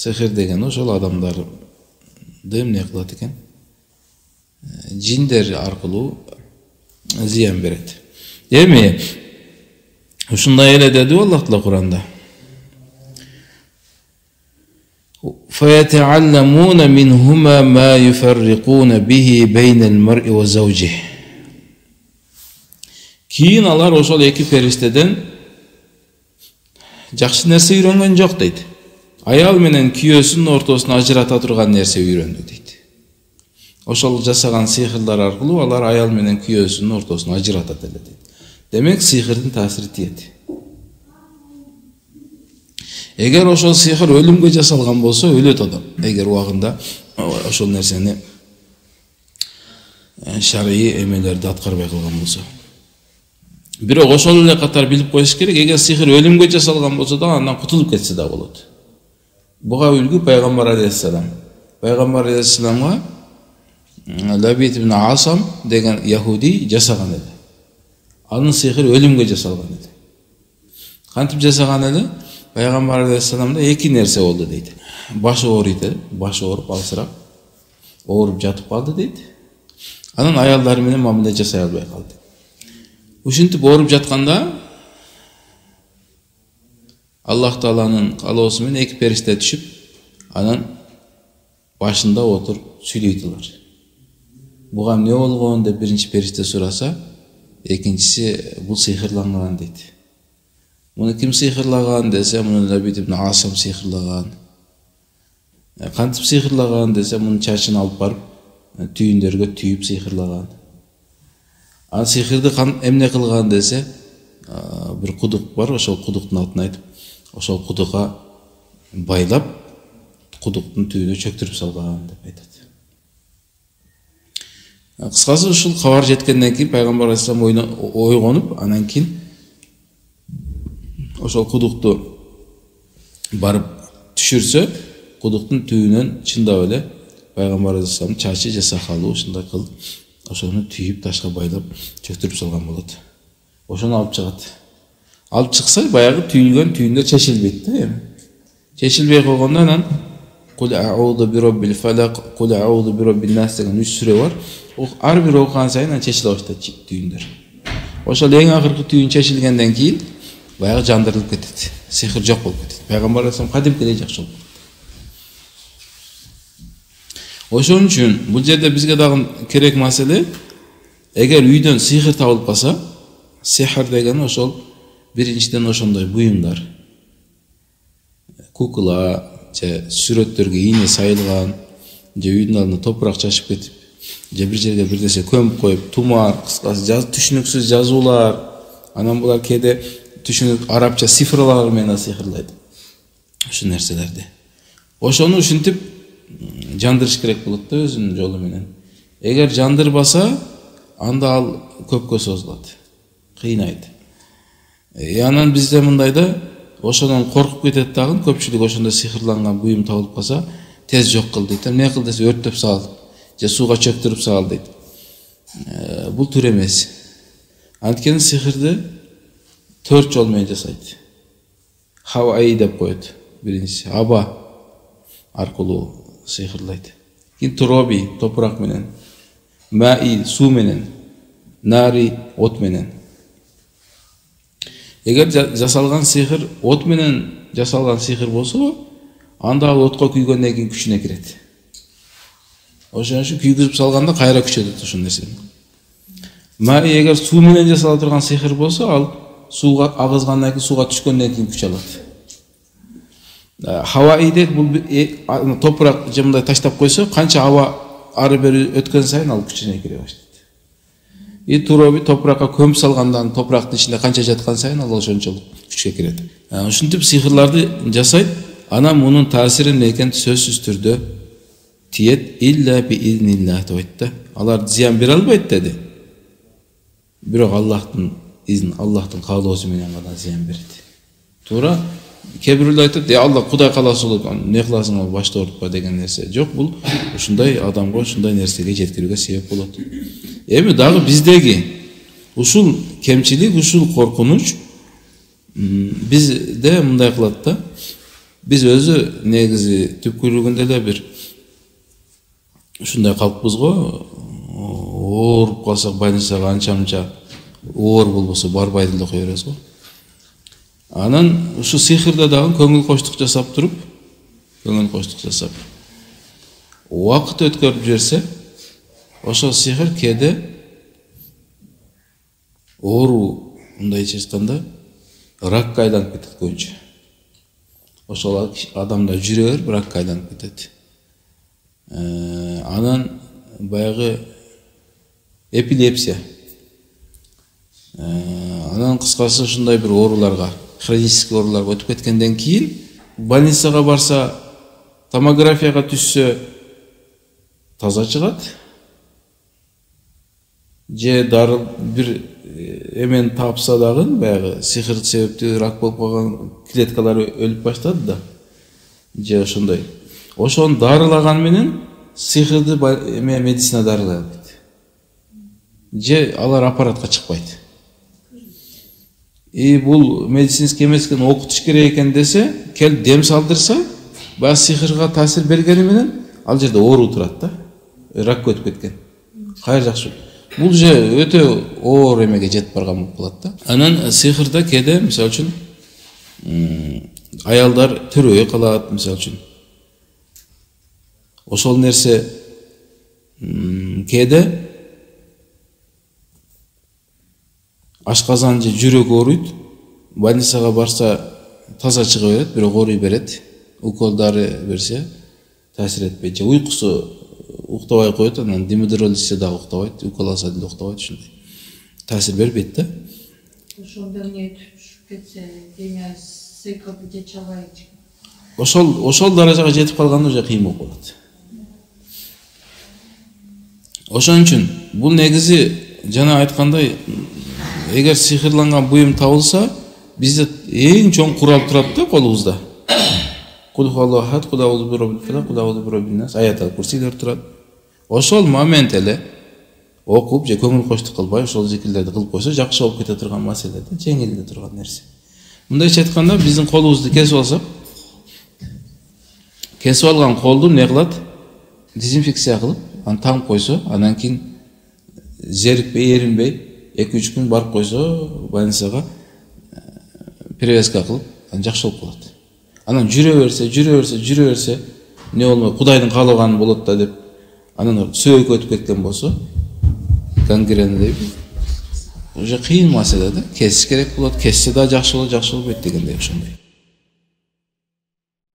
Сихир деген ошол адамдарды эмне кылат экен? Жиндер аркылуу зыян берет. Эми ушундай эле деди Аллах Таала Куранда. فَيَتَعَلَّمُونَ مِنْهُمَا مَا يُفَرِّقُونَ بِهِ بَيْنَ الْمَرْءِ وَزَوْجِهِ. Кийин алар ошол эки периштеден жакшы нерсе үйрөнгөн жок дейт. Аял менен күйөөсүнүн ортосуна ажырата турган нерсе үйрөндү дейт. Ошол жасаган сыйхырлар аркылуу алар аял менен күйөөсүнүн ортосуна ажыратат эле дейт. Демек сыйхырдын таасири тиет. Эгер ошол сыйхыр өлүмгө жасалган болсо өлөт адам. Эгер убагында ошол нерсени шарий эмелерди аткарбай калган болсо. Бирок ошол эле катар билип коюш керек, эгер сыйхыр өлүмгө жасалган болсо да андан кутулуп кетсе да болот. Буга үлгү пайгамбар алейхиссалам. Пайгамбар алейхиссаламга Лабид ибн Асам деген яхуди жасаган эле. Анын сыйхыр өлүмгө жасалган эле. Кантип жасаган эле? Пайгамбар алейхиссаламда эки нерсе болду дейт. Башы ооруйт, башы ооруп алсырап, ооруп жатып калды дейт. Анын аялдары менен мамиле жасай албай калды. Ушинтип ооруп жатканда Аллах Тааланын каалоосу менен эки периште түшүп, анын башында отуруп сүйлөйдүлөр. Буга эмне болгон деп биринчи периште сураса, экинчиси бул сыйхырланган дейт. Муну ким сыйхырлаган десе, муну Лабид ибн Асам сыйхырлаган. Кантип сыйхырлаган десе, мунун чачын алып барып, түйүндөргө түйүп сыйхырлаган. Ал сыйхырды эмне кылган десе, бир кудук бар, ошол кудуктун атын айтып, ошол кудукка байлап, кудуктун түбүнө чөктүрүп салган деп айтат. Кыскасы ушул кабар жеткенден кийин пайгамбар алейхиссалам ойгонуп, анан кийин ошол кудукту барып түшүрсө, кудуктун түбүнөн чындап эле пайгамбар алейхиссаламдын чачы же сакалы ушундай кылып, ошону түйүп ташка байлап чөктүрүп салган болот. Ошону алып чыгат. Алып чыкса, баягы түйүлгөн түйүндөр чечилбейт да эми. Чечилбей койгондо анан Кул а'уду би роббил фалак, кул а'уду би роббин нас деген 3 сүрө бар. Ар бир окуган сайын чечиле баштайт түйүндөр. Ошол эң акыркы түйүн чечилгенден кийин баягы жандырылып кетет. Сихир жок болуп кетет. Пайгамбар алейхиссалам кадимкидей жакшы болуп. Ошон үчүн бул жерде бизге дагы керек маселе, эгер үйдөн сихир табылып калса, сихир деген ошол биринчиден ошондой буюмдар. Кукла же сүрөттөргө ийне сайылган, же үйдүн алдына топурак чачып кетип, же бир жерге бир нерсе көмүп коюп, тумар, кыскасы түшүнүксүз жазуулар, анан булар кээде түшүнүк арабча цифрлар менен сихирлайт. Ошол нерселерди. Ошону ушинтип жандырыш керек болот да өзүнүн жолу менен. Эгер жандырбаса, анда ал көпкө созулат, кыйнайт. Анан бизде мындай да, ошондон коркуп кетет дагы, көпчүлүк ошондой сихирланган буюм табылып калса, тез жок кыл дейт. Эмне кыл десе, өрттөп сал, же сууга чөктүрүп сал дейт. Бул туура эмес. Анткени сихирди 4 жол менен жасайт. Хаваи деп коет. Биринчиси аба аркылуу сихирлайт. Кийин туроби, топурак менен, маи, суу менен, нари, от менен. Эгер жасалган сихир от менен жасалган сихир болсо, анда ал отко күйгөндөн кийин күчүнө кирет. Ошон үчүн күйгүзүп салганда кайра күчөтөт ошол нерсени. Маи эгер суу менен жасала турган сихир болсо, ал сууга агызгандан кийин, сууга түшкөндөн кийин күч алат. Хаваиде бул топурак же мындай таштап койсо, канча аба ары бери өткөн сайын ал күчүнө кире баштайт. Туроби топуракка көмүп салгандан топурактын ичинде канча жаткан сайын ал ошончолук күчкө кирет. Ушинтип сихирларды жасайт, анан мунун таасири эмне экени сөзсүз түрдө тиет илля би изниллах деп айтты. Алар зыян бере албайт деди. Бирок Аллахтын изин, Аллахтын каалоосу менен гана зыян берет. Туура кээ бирлер айтат, Алла Кудай кааласа болот, эмне кыласың, башты оорутпа деген нерсе. Жок, бул ушундай адамга ушундай нерсеге жеткирүүгө себеп болот. Эми дагы биздеги ушул кемчилик, ушул коркунуч бизде мындай кылат да. Биз өзү негизи түпкүлүгүндө эле бир ушундай калкпыз го. Ооруп калсак больницага анча мынча оор болбосо барбайды эле кое беребиз го. Анан ушу сыйкырда дагы көңүл коштук жасап туруп, убакыт өткөрүп жиберсе, ошол сыйкыр кээде оору мындайча айтканда ракка айланып кетет көбүнчө. Ошол адамда жүрө ракка айланып кетет. Анан баягы эпилепсия. Анан кыскасы ушундай бир ооруларга, хронический ооруларга өтүп кеткенден кийин больницага барса, томографияга түшсө таза чыгат. Же дары бир эмен тапса дагы, баягы сыйкыр себептүү рак болуп калган клеткалар өлүп баштады да. Же ошондой. Ошону дарылаган менен сыйкырды медицина дарылай албайт. Же алар аппаратка чыкпайт. Бул медицинский эмескен окутуш керек экен десе, келип дем салдырса, баягы сыйкырга таасир бергени менен ал жерде оору турат да. Рак өтүп кеткен. Кайыр жакшы. Бул же өтө оор эмеге жетип барган болуп калат да. Анан сыйкырда кээде, мисалы үчүн, аялдар төрөй калат, мисалы үчүн. Ошол нерсе кээде ашказан же жүрөк ооруйт, больницага барса таза чыга берет, бирок ооруй берет. Уколдары берсе таасир этпейт. Же уйкусу уктабай коет, анан димедрол ичсе дагы уктабайт, укол алса деле уктабайт, ушундай. Таасир бербейт да. Ошондо эмне түшүп кетсе, демек сыйкырды жече албайт. Ошол даражага жетип калганда уже кыйын болуп калат. Ошон үчүн бул негизи жана айткандай, эгер сыйкырланган буюм табылса, бизде эң чоң курал турат да колубузда. Кулхаллахат, кулауз биробил фалак, кулауз биробил нас, аятал курсилер турат. Ошол момент эле окуп же көңүл коштук кылбай, ошол зикирлерди кылып койсо, жакшы болуп кете турган маселе да, жеңилде турган нерсе. Мындайча айтканда, биздин колубузду кесип алсак, кесип алган колду эмне кылат? Дезинфекция кылып, аны таңып койсо, анан кийин зерикпей, эринбей, 2-3 күн барып койсо, больницага перевязка кылып, анан жакшы болуп калат. Анан жүрө берсе, эмне болмой, Кудайдын каалаганы болот да деп, анан сөөк өтүп кеткен болсо, гангрена дейби, уже кыйын маселе да, кесиш керек болот, кессе да жакшы болот дегендей ошондой.